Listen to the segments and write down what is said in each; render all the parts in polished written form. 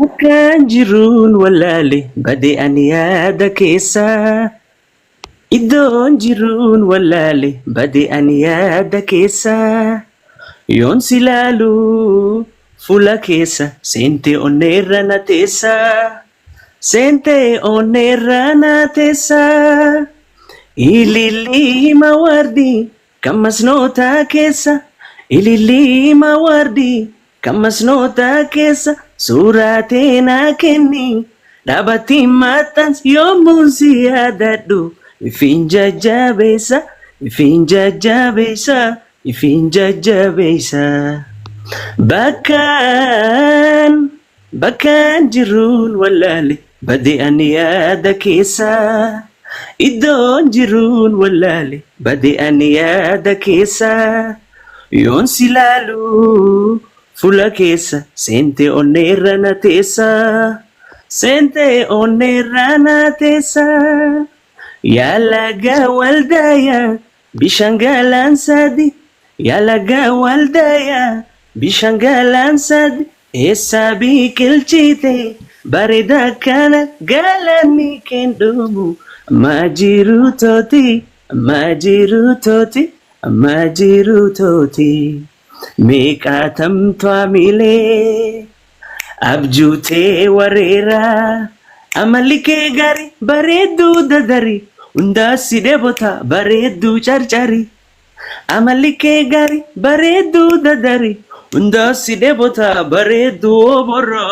Kan jiruun walaale bade'an yaada keessa. Iddoon jiruun walaale bade'an yaada keessa. Yoon si laalu fuula keessa seente onneerra na teessa. Seente onneerra na teessa. Ililima wardi kammasnoota keessa. Ililima wardi kammasnoota keessa. Suuraa teenaa kenni dhaabatti maxxansi yommuun si yaadadhu. Ifin jajjabeessa, ifin jajjabeessa, ifin jajjabeessa. Bakkaan jiruun walaale bade'an yaada keessa. Iddoon jiruun walaale bade'an yaada keessa. Yoon si laalu fuula keessa seente onneerra na teessa. Seente onneerra na teessa. Yaalaga waldaya bishaan galaan sadi. Yaalaga waldaya bishaan galaan sadi. Eessa biqilchite bareeda kana galaanni kendumu. Amma jiru tooti, amma jiru tooti, amma jiru tooti. Meeqaatamtu amilee abjuutee wareera. Amalli kee gaarii bareedduu dadari hundaa si dheebota bareedduu carcari. Amalli kee gaarii bareedduu dadari hundaa si dheebota bareedduu oborro.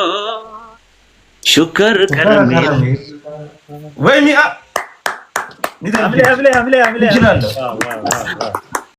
Shukkar karameel. Waymi a. عمليه عمليه عمليه عمليه. Wow.